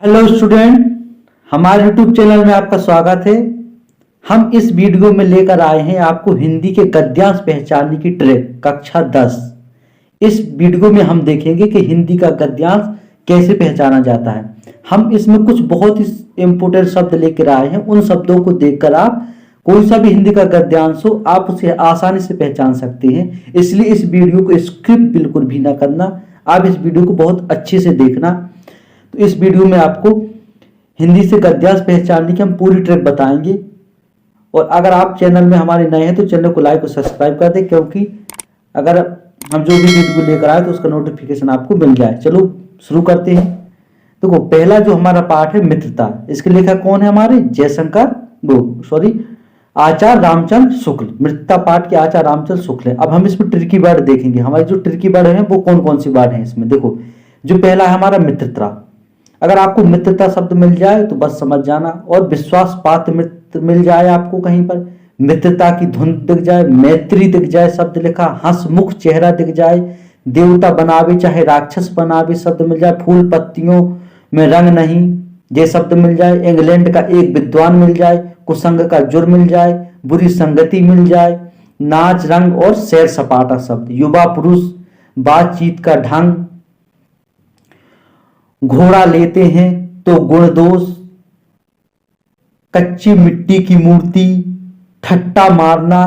Hello student, हमारे YouTube channel में आपका स्वागत है। हम इस वीडियो में लेकर आए हैं आपको हिंदी के गद्यांश पहचानने की ट्रिक कक्षा 10। इस वीडियो में हम देखेंगे कि हिंदी का गद्यांश कैसे पहचाना जाता है। हम इसमें कुछ बहुत ही इम्पोर्टेंट शब्द लेकर आए हैं। उन शब्दों को देखकर आप कोई सा भी हिंदी का गद्यांश हो आप उसे आसानी से पहचान सकते हैं। इसलिए इस वीडियो को स्क्रिप्ट बिल्कुल भी ना करना, आप इस वीडियो को बहुत अच्छे से देखना। तो इस वीडियो में आपको हिंदी से गद्यांश पहचानने की हम पूरी ट्रिक बताएंगे। और अगर आप चैनल में हमारे नए हैं तो चैनल को लाइक और सब्सक्राइब कर दें, क्योंकि अगर हम जो भी वीडियो लेकर आए तो उसका नोटिफिकेशन आपको मिल जाए। चलो शुरू करते हैं। देखो, पहला जो हमारा पाठ है मित्रता, इसके लेखक कौन है हमारे? आचार्य रामचंद्र शुक्ल। मित्रता पाठ के आचार्य रामचंद्र शुक्ल है। अब हम इसमें ट्रिकी वर्ड देखेंगे। हमारी जो ट्रिकी वर्ड है वो कौन कौन सी वर्ड है इसमें। देखो, जो पहला है हमारा मित्रता। अगर आपको मित्रता शब्द मिल जाए तो बस समझ जाना। और विश्वास पात्र मित्र मिल जाए आपको कहीं पर, मित्रता की धुन दिख जाए, मैत्री दिख जाए शब्द लिखा, हंसमुख चेहरा दिख जाए, देवता बनावे चाहे राक्षस बनावे शब्द मिल जाए, फूल पत्तियों में रंग नहीं ये शब्द मिल जाए, इंग्लैंड का एक विद्वान मिल जाए, कुसंग का जुर मिल जाए, बुरी संगति मिल जाए, नाच रंग और सैर सपाटा शब्द, युवा पुरुष, बातचीत का ढंग, घोड़ा लेते हैं तो गुण दोष, कच्ची मिट्टी की मूर्ति, ठट्टा मारना,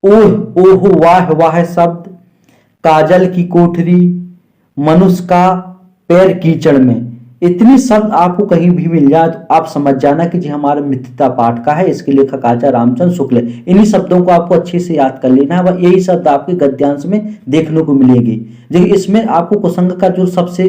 ओह ओह वाह वाह शब्द, काजल की कोठरी, मनुष्य का पैर कीचड़ में। इतनी शब्द आपको कहीं भी मिल जाए तो आप समझ जाना कि जी हमारा मित्रता पाठ का है। इसके लेखक आचार्य रामचंद्र शुक्ल है। इन्हीं शब्दों को आपको अच्छे से याद कर लेना है। वह यही शब्द आपके गद्यांश में देखने को मिलेंगे। देखिए, इसमें आपको कुसंग का जो सबसे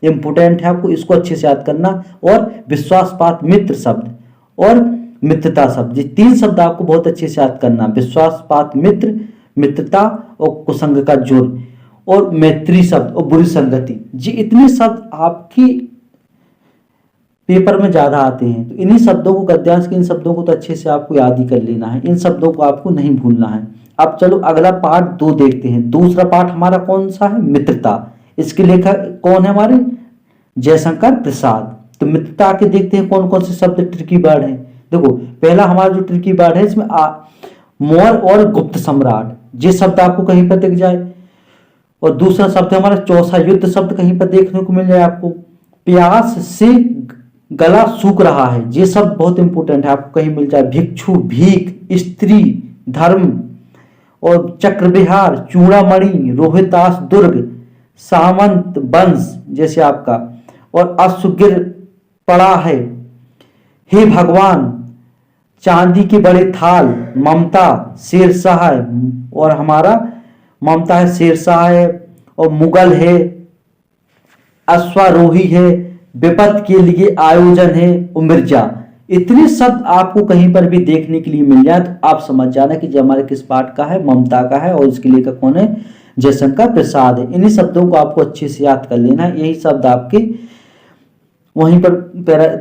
इंपोर्टेंट है, आपको इसको अच्छे से याद करना। और विश्वासपात मित्र शब्द और मित्रता शब्द, ये तीन शब्द आपको बहुत अच्छे से याद करना। विश्वासपात मित्र, मित्रता और कुसंग का जुर और मैत्री शब्द और बुरी संगति, जी इतने शब्द आपकी पेपर में ज्यादा आते हैं। तो इन्हीं शब्दों को, गद्यांश के इन शब्दों को तो अच्छे से आपको याद ही कर लेना है। इन शब्दों को आपको नहीं भूलना है। अब चलो अगला पाठ 2 देखते हैं। दूसरा पाठ हमारा कौन सा है? मित्रता। इसके लेखक कौन है हमारे? जयशंकर प्रसाद। तो मित्रता के देखते हैं कौन कौन से शब्द ट्रिकी वर्ड हैं। देखो, पहला हमारा जो ट्रिकी वर्ड है इसमें मोर और गुप्त सम्राट, ये शब्द आपको कहीं पर दिख जाए। और दूसरा शब्द हमारा चौसा युद्ध शब्द कहीं पर देखने को मिल जाए आपको। प्यास से गला सूख रहा है, ये शब्द बहुत इंपॉर्टेंट है, आपको कहीं मिल जाए। भिक्षु, भीख, स्त्री, धर्म और चक्रविहार, चूड़ामणि, रोहितास दुर्ग, सामंत वंश जैसे आपका। और अश्वगिर पड़ा है, हे भगवान, चांदी के बड़े थाल, ममता शेरशाह है। और हमारा ममता है, शेरशाह है। और मुगल है, अश्वारोही है, विपत के लिए आयोजन है, मिर्जा। इतने शब्द आपको कहीं पर भी देखने के लिए मिल जाए तो आप समझ जाना कि जो हमारे किस पाठ का है, ममता का है। और इसके लेखक कौन है? जयशंकर प्रसाद है। इन्हीं शब्दों को आपको अच्छे से याद कर लेना है। यही शब्द आपके वहीं पर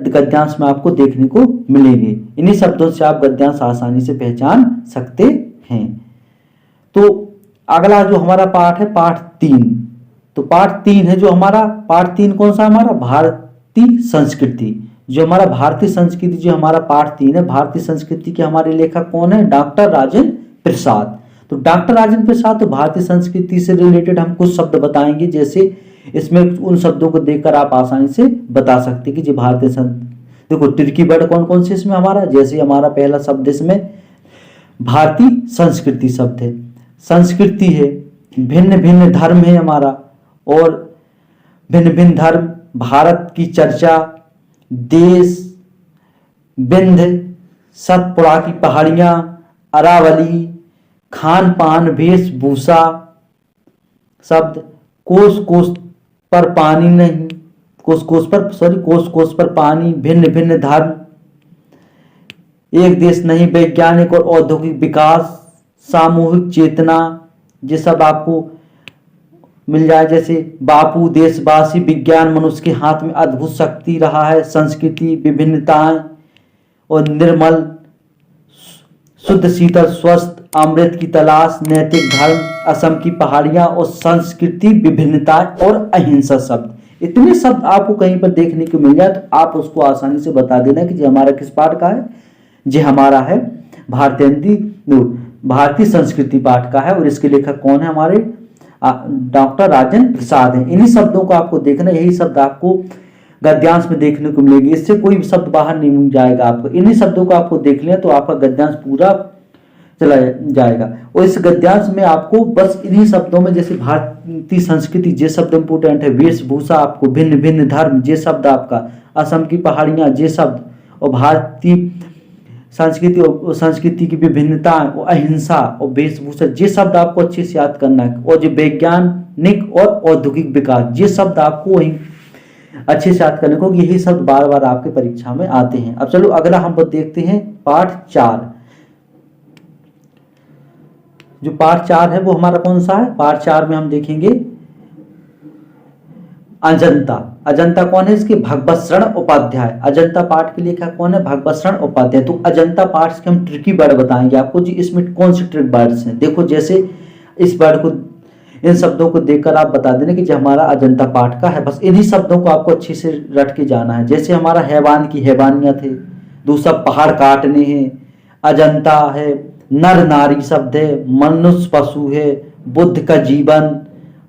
गद्यांश में आपको देखने को मिलेंगे। इन्हीं शब्दों से आप गद्यांश आसानी से पहचान सकते हैं। तो अगला जो हमारा पाठ है पाठ 3। तो पाठ 3 है जो हमारा, पाठ 3 कौन सा हमारा? भारतीय संस्कृति। जो हमारा भारतीय संस्कृति, जो हमारा पाठ 3 है भारतीय संस्कृति के हमारे लेखक कौन है? डॉक्टर राजेंद्र प्रसाद। तो डॉक्टर राजेंद्र प्रसाद तो भारतीय संस्कृति से रिलेटेड हम कुछ शब्द बताएंगे। जैसे इसमें उन शब्दों को देखकर आप आसानी से बता सकते कि जो भारतीय देखो, ट्रिकी वर्ड कौन कौन से इसमें हमारा, जैसे हमारा पहला शब्द इसमें भारतीय संस्कृति शब्द है। संस्कृति है, भिन्न भिन्न धर्म है हमारा, और भिन्न भिन्न धर्म, भारत की चर्चा, देश, विंध्य, सतपुड़ा की पहाड़ियां, अरावली, खान पान, वेशभूषा शब्द, कोस कोस पर पानी नहीं, कोस कोस पर पानी, भिन्न भिन्न धर्म, एक देश नहीं, वैज्ञानिक और औद्योगिक विकास, सामूहिक चेतना, ये सब आपको मिल जाए। जैसे बापू, देशवासी, विज्ञान मनुष्य के हाथ में अद्भुत शक्ति रहा है, संस्कृति, विभिन्नताएं और निर्मल, शुद्ध शीतल स्वस्थ, अमृत की तलाश, नैतिक धर्म, असम की पहाड़ियां और संस्कृति, विभिन्नता और अहिंसा शब्द। इतने शब्द आपको कहीं पर देखने को मिल जाए तो आप उसको आसानी से बता देना कि ये हमारा किस पाठ का है, ये हमारा है भारतीय संस्कृति पाठ का है। और इसके लेखक कौन है, हमारे डॉक्टर राजेंद्र प्रसाद हैं। इन्हीं शब्दों को आपको देखना, यही शब्द आपको गद्यांश में देखने को मिलेगी, इससे कोई शब्द बाहर नहीं मिल जाएगा आपको। इन्हीं शब्दों को आपको देख लिया तो आपका गद्यांश पूरा चला जाएगा। और इस गद्यांश में आपको बस इन्हीं शब्दों में, जैसे भारतीय संस्कृति ये शब्द इंपोर्टेंट है, वेशभूषा आपको, भिन्न भिन्न धर्म ये शब्द आपका, असम की पहाड़ियाँ ये शब्द, और भारतीय संस्कृति और संस्कृति की विभिन्नता, और अहिंसा और वेशभूषा ये शब्द आपको अच्छे से याद करना है। और जो वैज्ञानिक और औद्योगिक विकास ये शब्द आपको वही अच्छे से याद करने को, यही शब्द बार बार आपके परीक्षा में आते हैं। अब चलो अगला हम देखते हैं पाठ 4। जो पाठ 4 है वो हमारा कौन सा है, पाठ 4 में हम देखेंगे अजंता। अजंता कौन है, इसके भगवत शरण उपाध्याय। अजंता पाठ के लेखक कौन है, भगवत शरण उपाध्याय। तो अजंता पाठ के हम ट्रिकी वर्ड बताएंगे आपको जी, इसमें कौन से ट्रिक वर्ड्स हैं। देखो जैसे इस वर्ड को, इन शब्दों को देखकर आप बता देना कि जो हमारा अजंता पाठ का है। बस इन्हीं शब्दों को आपको अच्छे से रट के जाना है। जैसे हमारा हैवान की हैवानियां थे, दूसरा पहाड़ काटने हैं, अजंता है, नर नारी शब्द है, मनुष्य पशु है, बुद्ध का जीवन,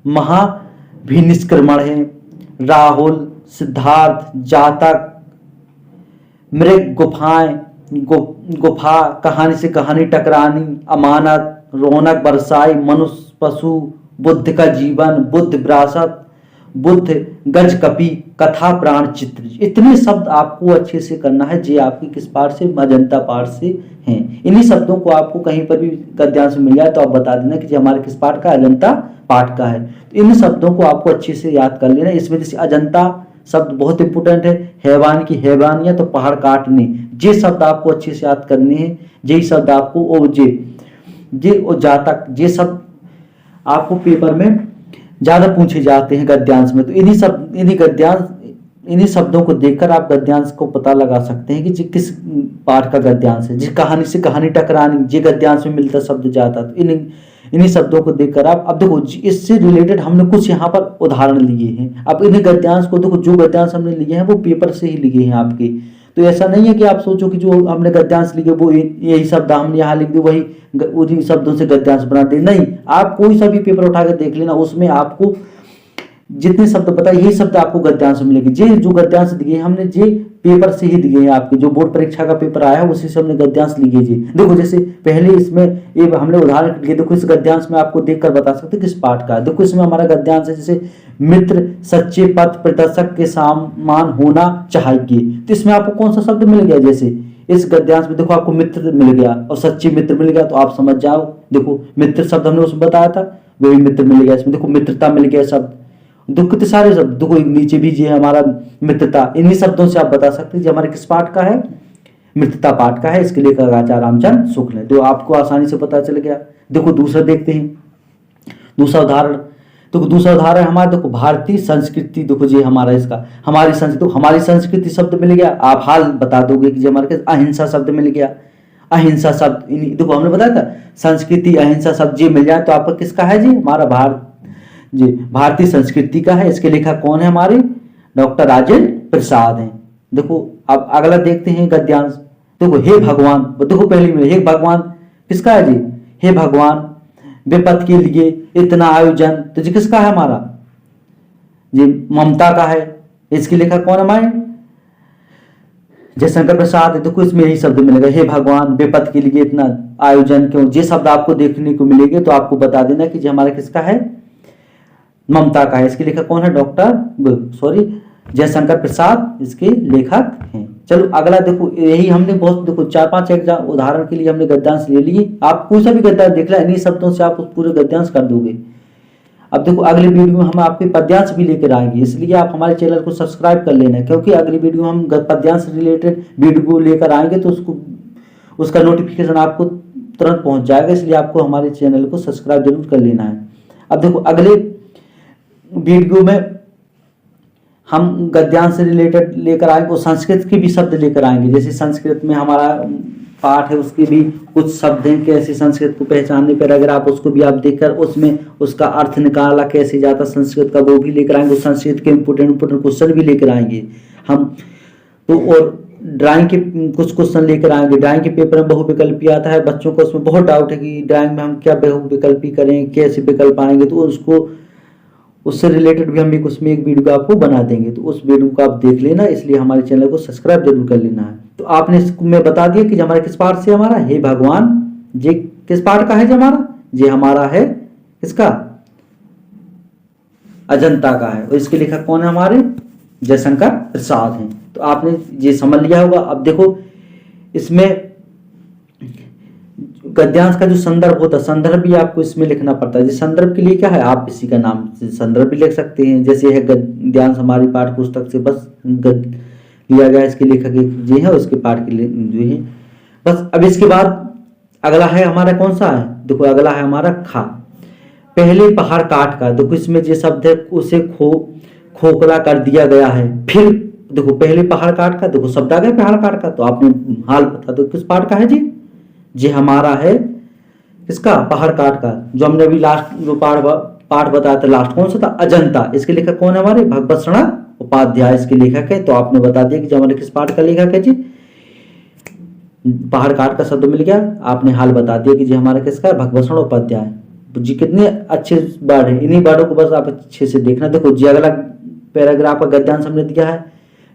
महाभिनिष्क्रमण है, राहुल, सिद्धार्थ, जातक, मृग, गुफाएं, गुफा, कहानी से कहानी टकरानी, अमानत, रौनक बरसाई, मनुष्य पशु, बुद्ध का जीवन, बुद्ध विरासत, बुद्ध, गज कपि, कथा प्राण चित्र। इतने शब्द आपको अच्छे से करना है। जे आपकी किस पाठ से, अजंता पाठ से हैं। इन्हीं शब्दों को आपको कहीं पर भी गद्यांश में मिल जाए तो आप बता देना कि हमारे किस पाठ का, अजंता पाठ का है। तो इन शब्दों को आपको अच्छे से याद कर लेना। इसमें जैसे अजंता शब्द बहुत इंपोर्टेंट है, हैवान की हैवानियां तो पहाड़ काटने, ये शब्द आपको अच्छे से याद करने हैं। यही शब्द आपको, और जे और जातक, ये शब्द आपको पेपर में ज्यादा पूछे जाते हैं गद्यांश में। तो इन्हीं शब्दों को देखकर आप गद्यांश को पता लगा सकते हैं कि किस पाठ का गद्यांश है। जिस कहानी से कहानी टकरानी, ये गद्यांश में मिलता शब्द जाता। तो इन्हीं शब्दों को देखकर आप, अब देखो इससे रिलेटेड हमने कुछ यहाँ पर उदाहरण लिए हैं। अब इन्हीं गद्यांश को देखो, जो गद्यांश हमने लिए हैं वो पेपर से ही लिए हैं आपके। तो ऐसा नहीं है कि आप सोचो कि जो हमने गद्यांश लिए वो यही शब्द हमने यहाँ लिख दिए, वही उन्हीं शब्दों से गद्यांश बना दे। नहीं, आप कोई सा भी पेपर उठा के देख लेना, उसमें आपको जितने शब्द बताए यही शब्द आपको गद्यांश मिलेंगे। जे जो गद्यांश दिए हमने, जे पेपर से ही दिए हैं आपके, जो बोर्ड परीक्षा का पेपर आया है उसी से हमने गद्यांश लिए जी। देखो जैसे पहले इसमें ये हमने उदाहरण लिए, देखो इस गद्यांश में आपको देखकर बता सकते किस पाठ का है। देखो इसमें हमारा गद्यांश है जैसे मित्र सच्चे पथ प्रदर्शक के समान होना चाहिए। तो इसमें आपको कौन सा शब्द मिल गया, जैसे इस गद्यांश में देखो आपको मित्र मिल गया और सच्चे मित्र मिल गया, तो आप समझ जाओ। देखो मित्र शब्द हमने उसमें बताया था, वही मित्र मिल गया। इसमें देखो मित्रता मिल गया शब्द, दुख कितने सारे शब्द, देखो नीचे भी ये हमारा मित्रता। इन्हीं शब्दों से आप बता सकते हैं कि हमारे किस पाठ का है, मित्रता पाठ का है। इसके लेखक आचार्य रामचंद्र शुक्ल है। तो आपको आसानी से पता चल गया। देखो दूसरा देखते हैं, दूसरा उदाहरण। तो दूसरा उदाहरण हमारा, देखो भारतीय संस्कृति। देखो जी हमारा इसका, हमारी संस्कृति, तो हमारी संस्कृति शब्द मिल गया। आप हाल बता दोगे कि हमारे अहिंसा शब्द मिल गया। अहिंसा शब्द, देखो हमने बताया था संस्कृति अहिंसा शब्द जी मिल जाए तो आपका किसका है जी, हमारा भारतीय संस्कृति का है। इसके लेखक कौन है, हमारे डॉक्टर राजेंद्र प्रसाद हैं। देखो अब अगला देखते हैं गद्यांश। देखो हे भगवान, देखो पहले में हे भगवान किसका है जी, हे भगवान विपत्ति के लिए इतना आयोजन, तो जी किसका है, हमारा जी ममता का है। इसके लेखक कौन है, हमारे जयशंकर प्रसाद है। देखो इसमें यही शब्द मिलेगा, हे भगवान विपत्ति के लिए इतना आयोजन क्यों। ये शब्द आपको देखने को मिलेंगे तो आपको बता देना कि जी हमारा किसका है, ममता का है। इसके लेखक कौन है, जयशंकर प्रसाद इसके लेखक हैं। चलो अगला देखो, यही हमने बहुत, देखो 4-5 एग्जाम उदाहरण के लिए हमने गद्यांश ले लिए। आप कोई सा भी गद्यांश देख ला, इन्हीं शब्दों से आप उस पूरे गद्यांश कर दोगे। अब देखो अगली वीडियो में हम आपके पद्यांश भी लेकर आएंगे, इसलिए आप हमारे चैनल को सब्सक्राइब कर लेना, क्योंकि अगली वीडियो हम पद्यांश रिलेटेड वीडियो लेकर आएंगे तो उसका नोटिफिकेशन आपको तुरंत पहुंच जाएगा। इसलिए आपको हमारे चैनल को सब्सक्राइब जरूर कर लेना है। अब देखो अगले वीडियो में हम गद्यांश से रिलेटेड लेकर आएंगे और संस्कृत के भी शब्द लेकर आएंगे। जैसे संस्कृत में हमारा पाठ है उसके भी कुछ शब्द हैं, कैसे संस्कृत को पहचानने पर अगर आप उसको भी आप देखकर उसमें उसका अर्थ निकाला कैसे जाता संस्कृत का, वो भी लेकर आएंगे। संस्कृत के इंपोर्टेंट क्वेश्चन भी लेकर आएंगे हम तो। और ड्राइंग के कुछ क्वेश्चन लेकर आएंगे। ड्राइंग के पेपर में बहुविकल्पी आता है, बच्चों को उसमें बहुत डाउट है कि ड्राइंग में हम क्या बहुविकल्पी करें, कैसे विकल्प आएंगे, तो उसको उससे रिलेटेड भी हम एक उसमें एक वीडियो आपको बना देंगे, तो उस वीडियो को आप देख लेना। इसलिए हमारे चैनल को सब्सक्राइब जरूर कर लेना है। तो आपने मैं बता दिया कि हमारा किस पाठ से हमारा हे भगवान, ये किस पाठ का है, जो हमारा ये हमारा है किसका, अजंता का है। और इसके लेखक कौन है, हमारे जयशंकर प्रसाद हैं। तो आपने ये समझ लिया होगा। अब देखो इसमें गद्यांश का जो संदर्भ होता है, संदर्भ भी आपको इसमें लिखना पड़ता है। जिस संदर्भ के लिए क्या है, आप इसी का नाम संदर्भ भी लिख सकते हैं। जैसे है गद्यांश हमारी पाठ्य पुस्तक से बस गद लिया गया, इसके लेखक जी है, उसके पाठ के लिए जो है बस। अब इसके बाद अगला है हमारा कौन सा है, देखो अगला है हमारा खा, पहले पहाड़ काट का। देखो इसमें जो शब्द है उसे खोखला कर दिया गया है। फिर देखो पहले पहाड़ काट का, देखो शब्द आ गया पहाड़ काट का, तो आपने हाल बता दो किस पाठ का है जी, ये हमारा है इसका पहाड़ काट का। जो हमने अभी लास्ट जो पाठ बताया था लास्ट कौन सा था, अजंता। इसके लेखक कौन है, हमारे भगवत शरण उपाध्याय इसके लेखक है। तो आपने बता दिया कि जो हमारे किस पाठ का लेखक है जी, पहाड़ काट का शब्द मिल गया। आपने हाल बता दिया कि जी हमारा किसका है, भगवत शरण उपाध्याय जी। कितने अच्छे वर्ड है, इन्हीं वर्डों को बस आप अच्छे से देखना। देखो जी अगला पैराग्राफ का गद्यांश हमने दिया है।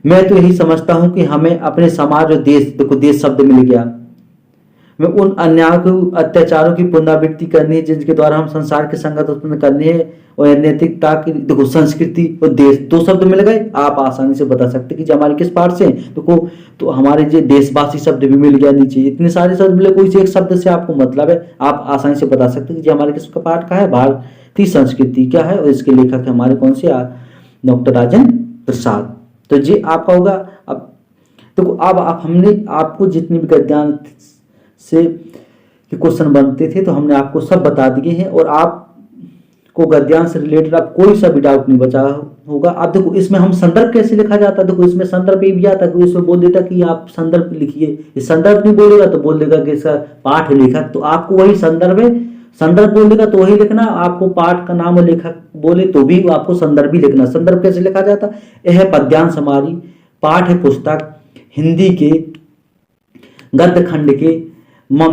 मैं तो यही समझता हूं कि हमें अपने समाज और देश, देखो देश शब्द मिल गया, में उन अन्यायों को अत्याचारों की पुनरावृत्ति करनी है जिनके द्वारा हम संसार के संगत उत्पन्न करनी है, और नैतिकता की, देखो संस्कृति और देश दो शब्द मिल गए। आप आसानी से बता सकते कि हमारे किस पाठ से, देखो तो हमारे जो देशवासी शब्द भी मिल गया नीचे, इतने सारे शब्द मिले, कोई से एक शब्द से आपको मतलब है, आप आसानी से बता सकते कि हमारे किसका पाठ का है, भारतीय संस्कृति क्या है, और इसके लेखक है हमारे कौन से, डॉक्टर राजेंद्र प्रसाद। तो ये आपका होगा। अब देखो अब आप हमने आपको जितनी भी गद्यांश से क्वेश्चन बनते थे तो हमने आपको सब बता दिए हैं, और आपको गद्यांश से रिलेटेड आप कोई सा भी डाउट नहीं बचा होगा। अब देखो इसमें हम संदर्भ कैसे लिखा जाता है, देखो इसमें संदर्भ ये भी आता है, इसमें बोल देता कि आप संदर्भ लिखिए, इस संदर्भ नहीं बोलेगा तो बोल देगा कि इसका पाठ लेखक, तो आपको वही संदर्भ है, संदर्भ बोल देगा तो वही लिखना। आपको पाठ का नाम और लेखक बोले तो भी आपको संदर्भ ही लिखना। संदर्भ कैसे लिखा जाता, यह पद्यांश हमारी पाठ्य पुस्तक हिंदी के गद्य खंड के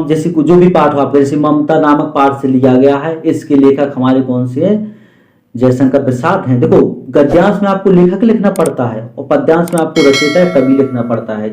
जैसे जो भी पाठ हो आपका, जैसे ममता नामक पाठ से लिया गया है। इसके लेखक हमारे कौन से हैं, जयशंकर प्रसाद हैं। देखो गद्यांश में आपको लेखक लिखना पड़ता है और पद्यांश में आपको रचयिता कवि लिखना पड़ता है।